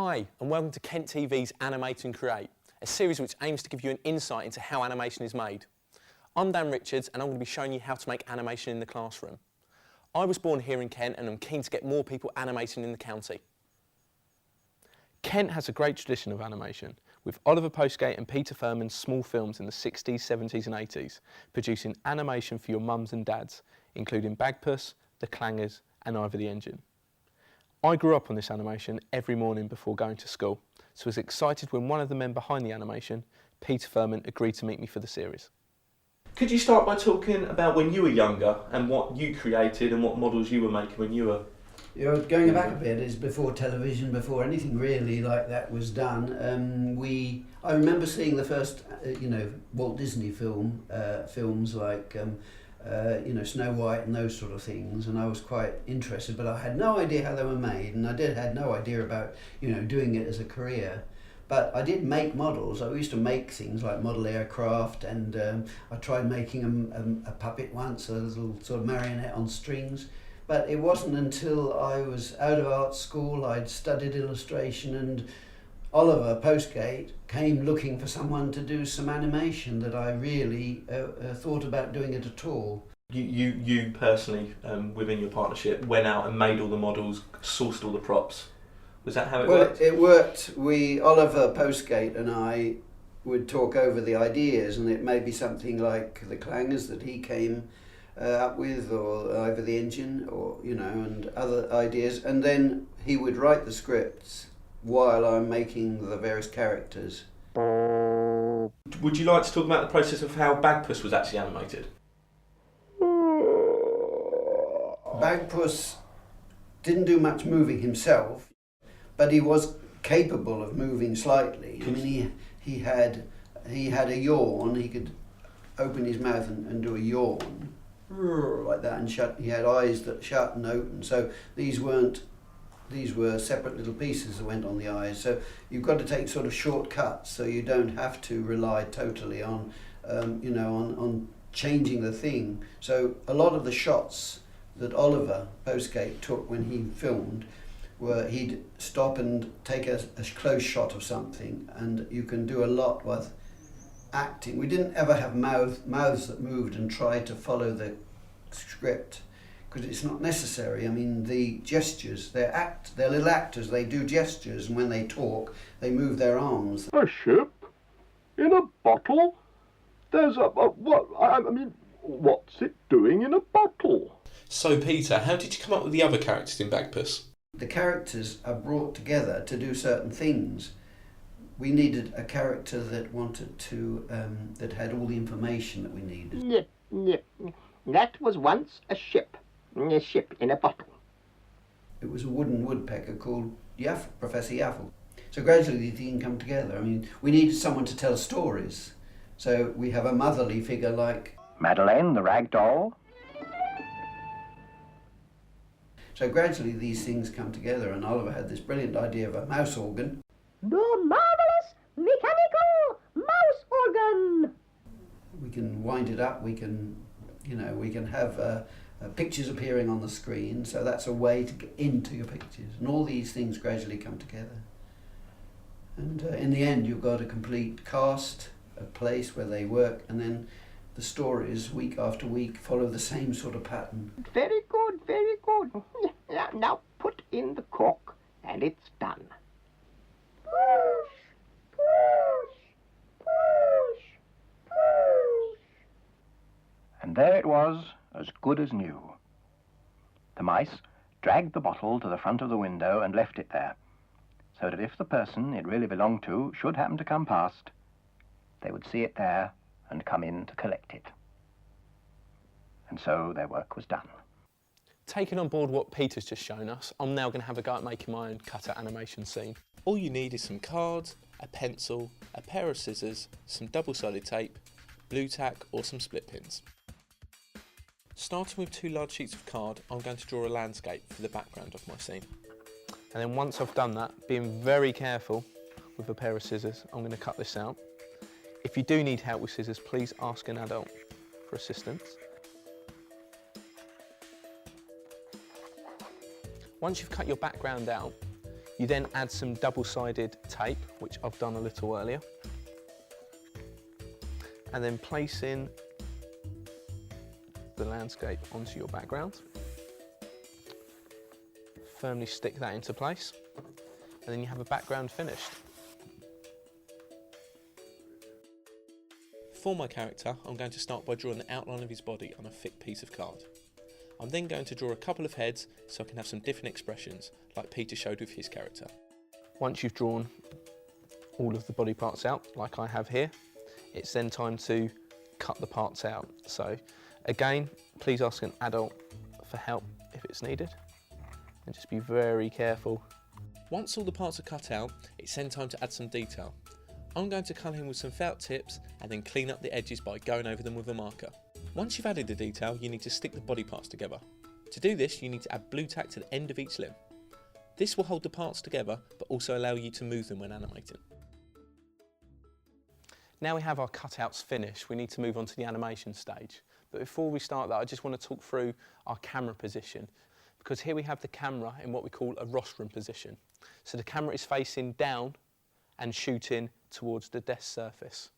Hi, and welcome to Kent TV's Animate and Create, a series which aims to give you an insight into how animation is made. I'm Dan Richards, and I'm going to be showing you how to make animation in the classroom. I was born here in Kent, and I'm keen to get more people animating in the county. Kent has a great tradition of animation, with Oliver Postgate and Peter Firmin's small films in the 60s, 70s and 80s, producing animation for your mums and dads, including Bagpuss, The Clangers and Ivor the Engine. I grew up on this animation every morning before going to school, so I was excited when one of the men behind the animation, Peter Firmin, agreed to meet me for the series. Could you start by talking about when you were younger and what you created and what models you were making when you were... Going back a bit, is before television, before anything really like that was done. I remember seeing the first, Walt Disney films like, Snow White and those sort of things, and I was quite interested, but I had no idea how they were made, and I had no idea about, doing it as a career. But I did make models. I used to make things like model aircraft, and I tried making a puppet once, a little sort of marionette on strings. But it wasn't until I was out of art school, I'd studied illustration, and Oliver Postgate came looking for someone to do some animation that I really thought about doing it at all. You personally, within your partnership, went out and made all the models, sourced all the props. Was that how it worked? Well, it worked. Oliver Postgate and I would talk over the ideas, and it may be something like the clangers that he came up with, or Ivor the Engine, or and other ideas, and then he would write the scripts while I'm making the various characters. Would you like to talk about the process of how Bagpuss was actually animated? Bagpuss didn't do much moving himself, but he was capable of moving slightly. I mean, he had a yawn. He could open his mouth and do a yawn like that, and shut. He had eyes that shut and open. So these were separate little pieces that went on the eyes. So you've got to take sort of shortcuts, so you don't have to rely totally on on changing the thing. So a lot of the shots that Oliver Postgate took when he filmed were he'd stop and take a close shot of something, and you can do a lot with acting. We didn't ever have mouths that moved and tried to follow the script, because it's not necessary. I mean, the gestures, they're little actors, they do gestures, and when they talk, they move their arms. A ship? In a bottle? There's what's it doing in a bottle? So Peter, how did you come up with the other characters in Bagpuss? The characters are brought together to do certain things. We needed a character that wanted to, that had all the information that we needed. Yep. That was once a ship in a bottle. It was a wooden woodpecker called Professor Yaffle. So gradually the thing come together. I mean, we needed someone to tell stories. So we have a motherly figure like Madeleine, the rag doll. So gradually these things come together, and Oliver had this brilliant idea of a mouse organ. The marvelous mechanical mouse organ! We can wind it up, we can have pictures appearing on the screen, so that's a way to get into your pictures. And all these things gradually come together. And in the end you've got a complete cast, a place where they work, and then the stories, week after week, follow the same sort of pattern. Very good, very good. Now put in the cork, and it's done. Push, push, push, push. And there it was, as good as new. The mice dragged the bottle to the front of the window and left it there, so that if the person it really belonged to should happen to come past, they would see it there and come in to collect it. And so their work was done. Taking on board what Peter's just shown us, I'm now going to have a go at making my own cutout animation scene. All you need is some cards, a pencil, a pair of scissors, some double-sided tape, blue tack or some split pins. Starting with 2 large sheets of card, I'm going to draw a landscape for the background of my scene. And then once I've done that, being very careful with a pair of scissors, I'm going to cut this out. If you do need help with scissors, please ask an adult for assistance. Once you've cut your background out, You then add some double-sided tape, which I've done a little earlier, and then placing the landscape onto your background. Firmly stick that into place, and then you have a background finished. For my character, I'm going to start by drawing the outline of his body on a thick piece of card. I'm then going to draw a couple of heads so I can have some different expressions, like Peter showed with his character. Once you've drawn all of the body parts out, like I have here, it's then time to cut the parts out. So again, please ask an adult for help if it's needed, and just be very careful. Once all the parts are cut out, it's then time to add some detail. I'm going to colour in with some felt tips and then clean up the edges by going over them with a marker. Once you've added the detail, you need to stick the body parts together. To do this, you need to add blue tack to the end of each limb. This will hold the parts together, but also allow you to move them when animating. Now we have our cutouts finished, we need to move on to the animation stage. But before we start that, I just want to talk through our camera position, because here we have the camera in what we call a rostrum position. So the camera is facing down and shooting towards the desk surface.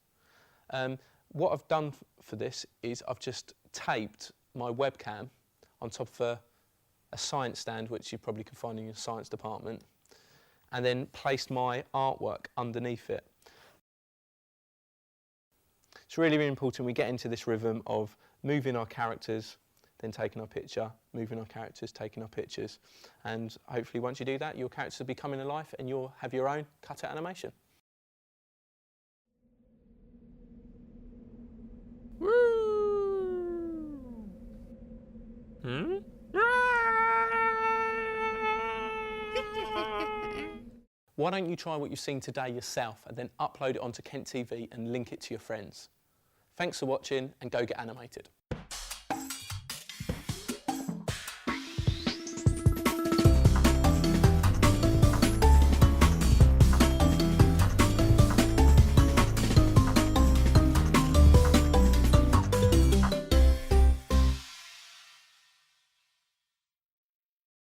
What I've done for this is I've just taped my webcam on top of a science stand, which you probably can find in your science department, and then placed my artwork underneath it. It's really, really important we get into this rhythm of moving our characters, then taking our picture, moving our characters, taking our pictures. And hopefully once you do that, your characters will be coming to life and you'll have your own cutout animation. Why don't you try what you've seen today yourself and then upload it onto Kent TV and link it to your friends? Thanks for watching, and go get animated.